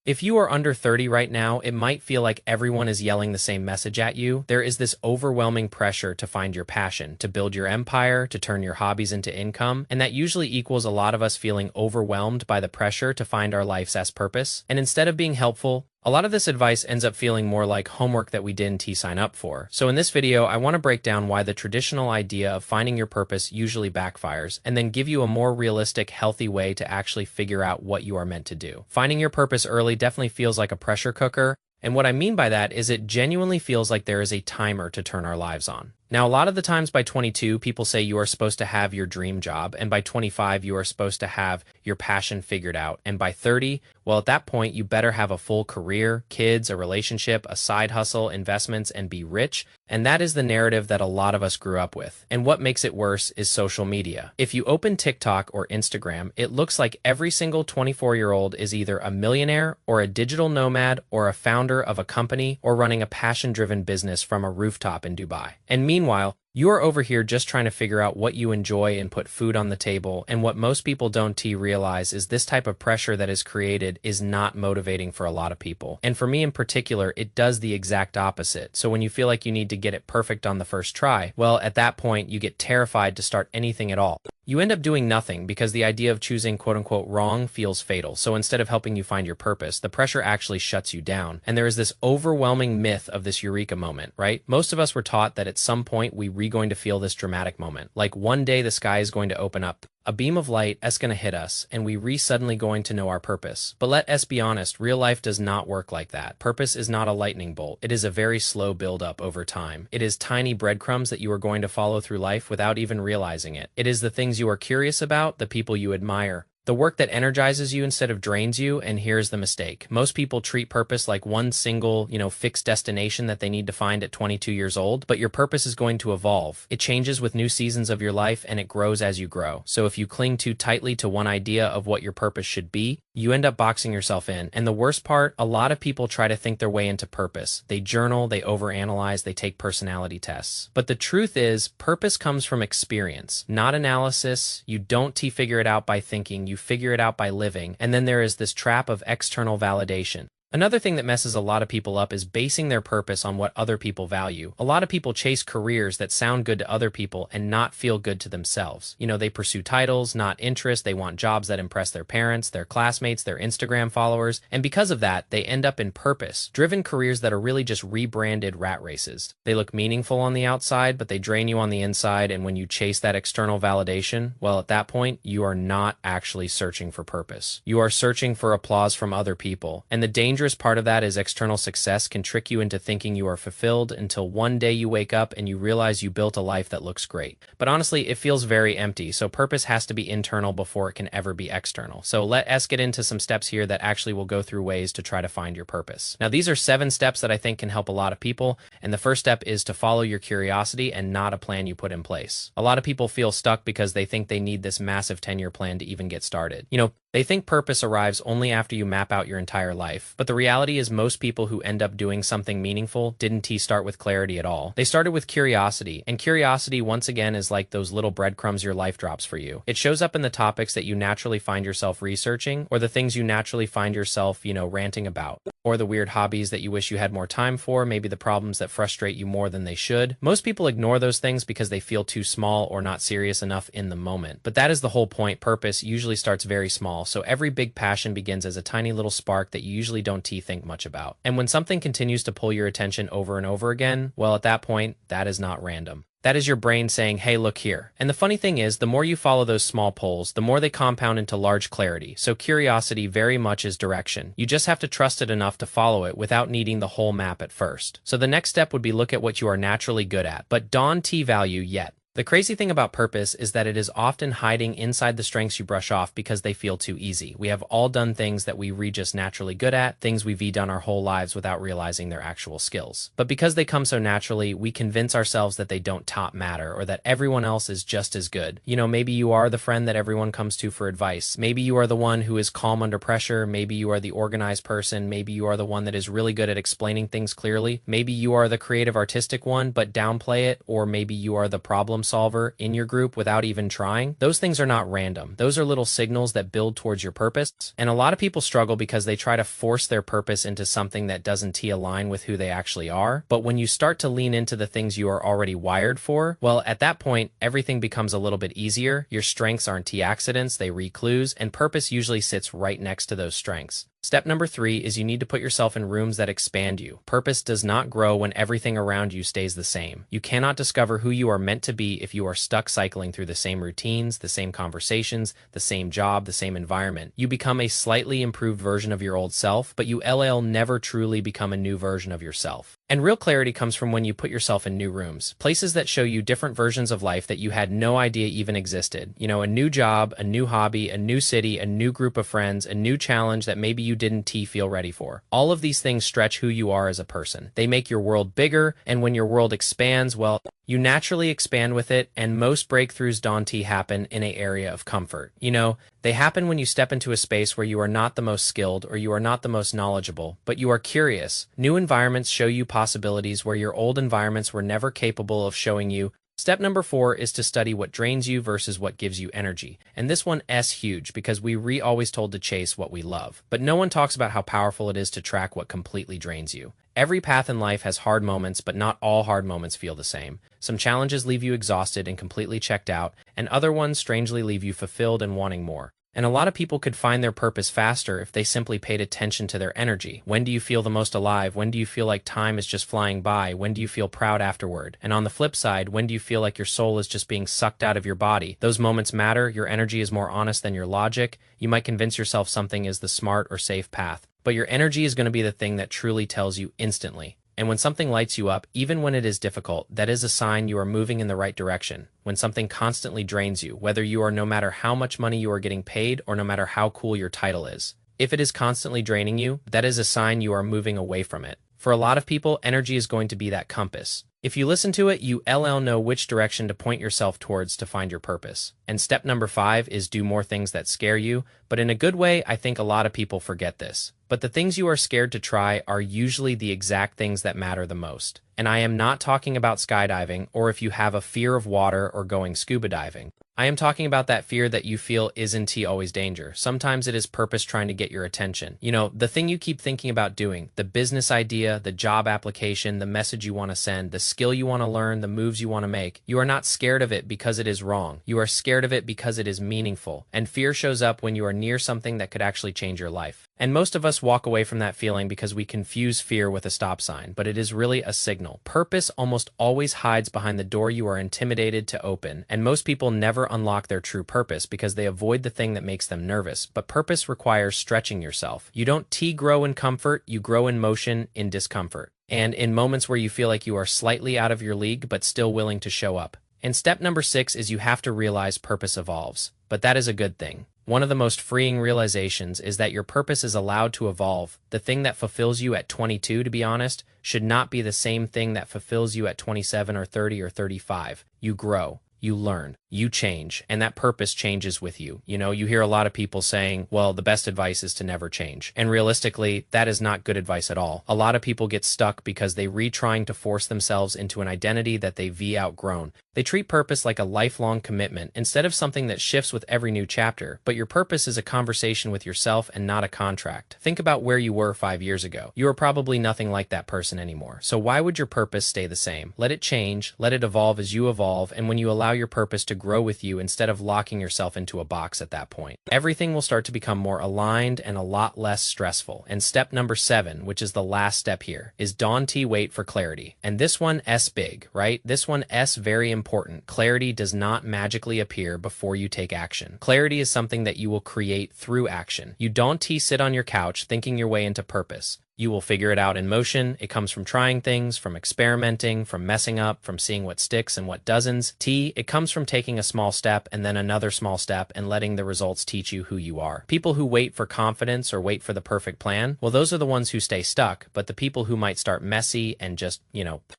If you are under 30 right now, it might feel like everyone is yelling the same message at you. There is this overwhelming pressure to find your passion, to build your empire, to turn your hobbies into income, and that usually equals a lot of us feeling overwhelmed by the pressure to find our life's purpose. And instead of being helpful, a lot of this advice ends up feeling more like homework that we didn't sign up for. So in this video, I want to break down why the traditional idea of finding your purpose usually backfires, and then give you a more realistic, healthy way to actually figure out what you are meant to do. Finding your purpose early definitely feels like a pressure cooker, and what I mean by that is it genuinely feels like there is a timer to turn our lives on. Now, a lot of the times by 22, people say you are supposed to have your dream job, and by 25, you are supposed to have your passion figured out, and by 30, well, at that point, you better have a full career, kids, a relationship, a side hustle, investments, and be rich, and that is the narrative that a lot of us grew up with. And what makes it worse is social media. If you open TikTok or Instagram, it looks like every single 24-year-old is either a millionaire or a digital nomad or a founder of a company or running a passion-driven business from a rooftop in Dubai. And meanwhile, you are over here just trying to figure out what you enjoy and put food on the table, and what most people don't realize is this type of pressure that is created is not motivating for a lot of people. And for me in particular, it does the exact opposite. So when you feel like you need to get it perfect on the first try, well, at that point, you get terrified to start anything at all. You end up doing nothing because the idea of choosing quote-unquote wrong feels fatal. So instead of helping you find your purpose, the pressure actually shuts you down. And there is this overwhelming myth of this eureka moment, right? Most of us were taught that at some point we're going to feel this dramatic moment. Like one day the sky is going to open up, a beam of light is going to hit us, and we suddenly going to know our purpose. But let us be honest, real life does not work like that. Purpose is not a lightning bolt. It is a very slow build-up over time. It is tiny breadcrumbs that you are going to follow through life without even realizing it. It is the things you are curious about, the people you admire, the work that energizes you instead of drains you. And here's the mistake. Most people treat purpose like one single, fixed destination that they need to find at 22 years old, but your purpose is going to evolve. It changes with new seasons of your life, and it grows as you grow. So if you cling too tightly to one idea of what your purpose should be, you end up boxing yourself in. And the worst part, a lot of people try to think their way into purpose. They journal, they overanalyze, they take personality tests. But the truth is, purpose comes from experience, not analysis. You don't figure it out by thinking, you figure it out by living. And then there is this trap of external validation. Another thing that messes a lot of people up is basing their purpose on what other people value. A lot of people chase careers that sound good to other people and not feel good to themselves. They pursue titles, not interest. They want jobs that impress their parents, their classmates, their Instagram followers. And because of that, they end up in purpose-driven careers that are really just rebranded rat races. They look meaningful on the outside, but they drain you on the inside. And when you chase that external validation, well, at that point, you are not actually searching for purpose. You are searching for applause from other people. And the danger part of that is external success can trick you into thinking you are fulfilled until one day you wake up and you realize you built a life that looks great. But honestly, it feels very empty. So purpose has to be internal before it can ever be external. So let us get into some steps here that actually will go through ways to try to find your purpose. Now, these are 7 steps that I think can help a lot of people. And the first step is to follow your curiosity and not a plan you put in place. A lot of people feel stuck because they think they need this massive 10-year plan to even get started. They think purpose arrives only after you map out your entire life. But the reality is most people who end up doing something meaningful didn't start with clarity at all. They started with curiosity. And curiosity, once again, is like those little breadcrumbs your life drops for you. It shows up in the topics that you naturally find yourself researching, or the things you naturally find yourself, ranting about, or the weird hobbies that you wish you had more time for, maybe the problems that frustrate you more than they should. Most people ignore those things because they feel too small or not serious enough in the moment. But that is the whole point. Purpose usually starts very small. So every big passion begins as a tiny little spark that you usually don't think much about. And when something continues to pull your attention over and over again, well, at that point, that is not random. That is your brain saying, hey, look here. And the funny thing is, the more you follow those small pulls, the more they compound into large clarity. So curiosity very much is direction. You just have to trust it enough to follow it without needing the whole map at first. So the next step would be look at what you are naturally good at, but don't value yet. The crazy thing about purpose is that it is often hiding inside the strengths you brush off because they feel too easy. We have all done things that we just naturally good at, things we've done our whole lives without realizing their actual skills. But because they come so naturally, we convince ourselves that they don't matter, or that everyone else is just as good. Maybe you are the friend that everyone comes to for advice. Maybe you are the one who is calm under pressure. Maybe you are the organized person. Maybe you are the one that is really good at explaining things clearly. Maybe you are the creative artistic one, but downplay it. Or maybe you are the problem problem solver in your group without even trying, those things are not random. Those are little signals that build towards your purpose. And a lot of people struggle because they try to force their purpose into something that doesn't align with who they actually are. But when you start to lean into the things you are already wired for, well, at that point, everything becomes a little bit easier. Your strengths aren't accidents, they read clues, and purpose usually sits right next to those strengths. Step number 3 is you need to put yourself in rooms that expand you. Purpose does not grow when everything around you stays the same. You cannot discover who you are meant to be if you are stuck cycling through the same routines, the same conversations, the same job, the same environment. You become a slightly improved version of your old self, but you never truly become a new version of yourself. And real clarity comes from when you put yourself in new rooms, places that show you different versions of life that you had no idea even existed. You know, a new job, a new hobby, a new city, a new group of friends, a new challenge that maybe you didn't feel ready for. All of these things stretch who you are as a person. They make your world bigger, and when your world expands, well, you naturally expand with it, and most breakthroughs happen in an area of comfort. You know, they happen when you step into a space where you are not the most skilled or you are not the most knowledgeable, but you are curious. New environments show you possibilities where your old environments were never capable of showing you. Step number 4 is to study what drains you versus what gives you energy. And this one is huge because we always told to chase what we love. But no one talks about how powerful it is to track what completely drains you. Every path in life has hard moments, but not all hard moments feel the same. Some challenges leave you exhausted and completely checked out, and other ones strangely leave you fulfilled and wanting more. And a lot of people could find their purpose faster if they simply paid attention to their energy. When do you feel the most alive? When do you feel like time is just flying by? When do you feel proud afterward? And on the flip side, when do you feel like your soul is just being sucked out of your body? Those moments matter. Your energy is more honest than your logic. You might convince yourself something is the smart or safe path, but your energy is going to be the thing that truly tells you instantly. And when something lights you up, even when it is difficult, that is a sign you are moving in the right direction. When something constantly drains you, whether you are no matter how much money you are getting paid or no matter how cool your title is, if it is constantly draining you, that is a sign you are moving away from it. For a lot of people, energy is going to be that compass. If you listen to it, you know which direction to point yourself towards to find your purpose. And step number 5 is do more things that scare you, but in a good way. I think a lot of people forget this. But the things you are scared to try are usually the exact things that matter the most. And I am not talking about skydiving or if you have a fear of water or going scuba diving. I am talking about that fear that you feel isn't always danger. Sometimes it is purpose trying to get your attention. You know, the thing you keep thinking about doing, the business idea, the job application, the message you want to send, the skill you want to learn, the moves you want to make. You are not scared of it because it is wrong. You are scared of it because it is meaningful. And fear shows up when you are near something that could actually change your life. And most of us walk away from that feeling because we confuse fear with a stop sign, but it is really a signal. Purpose almost always hides behind the door you are intimidated to open, and most people never unlock their true purpose because they avoid the thing that makes them nervous. But purpose requires stretching yourself. You don't grow in comfort, you grow in motion, in discomfort, and in moments where you feel like you are slightly out of your league but still willing to show up. And step number 6 is you have to realize purpose evolves, but that is a good thing. One of the most freeing realizations is that your purpose is allowed to evolve. The thing that fulfills you at 22, to be honest, should not be the same thing that fulfills you at 27 or 30 or 35. You grow. You learn, you change, and that purpose changes with you. You know, you hear a lot of people saying, well, the best advice is to never change. And realistically, that is not good advice at all. A lot of people get stuck because they trying to force themselves into an identity that they've outgrown. They treat purpose like a lifelong commitment instead of something that shifts with every new chapter. But your purpose is a conversation with yourself and not a contract. Think about where you were 5 years ago. You are probably nothing like that person anymore. So why would your purpose stay the same? Let it change, let it evolve as you evolve, and when you allow your purpose to grow with you instead of locking yourself into a box at that point, everything will start to become more aligned and a lot less stressful. And step number 7, which is the last step here, is don't wait for clarity. And this one S big, right? This one S very important. Clarity does not magically appear before you take action. Clarity is something that you will create through action. You don't sit on your couch thinking your way into purpose. You will figure it out in motion. It comes from trying things, from experimenting, from messing up, from seeing what sticks and what doesn't. It comes from taking a small step and then another small step and letting the results teach you who you are. People who wait for confidence or wait for the perfect plan, well, those are the ones who stay stuck. But the people who might start messy and just,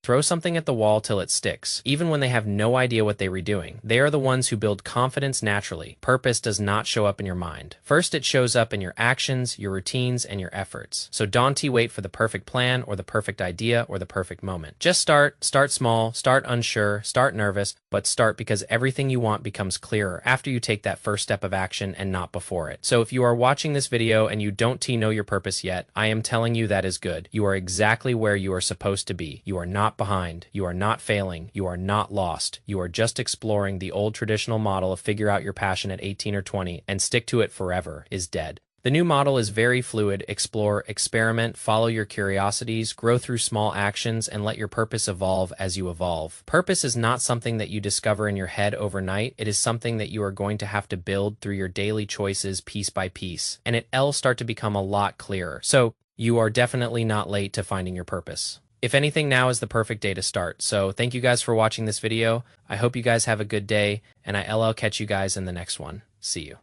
throw something at the wall till it sticks, even when they have no idea what they were doing, they are the ones who build confidence naturally. Purpose does not show up in your mind. First, it shows up in your actions, your routines, and your efforts. So don't wait for the perfect plan or the perfect idea or the perfect moment. Just start small, start unsure, start nervous, but start because everything you want becomes clearer after you take that first step of action and not before it. So if you are watching this video and you don't know your purpose yet, I am telling you that is good. You are exactly where you are supposed to be. You are not behind. You are not failing. You are not lost. You are just exploring the old traditional model of figure out your passion at 18 or 20 and stick to it forever is dead. The new model is very fluid. Explore, experiment, follow your curiosities, grow through small actions, and let your purpose evolve as you evolve. Purpose is not something that you discover in your head overnight. It is something that you are going to have to build through your daily choices piece by piece, and it'll start to become a lot clearer. So you are definitely not late to finding your purpose. If anything, now is the perfect day to start. So thank you guys for watching this video. I hope you guys have a good day, and I'll catch you guys in the next one. See you.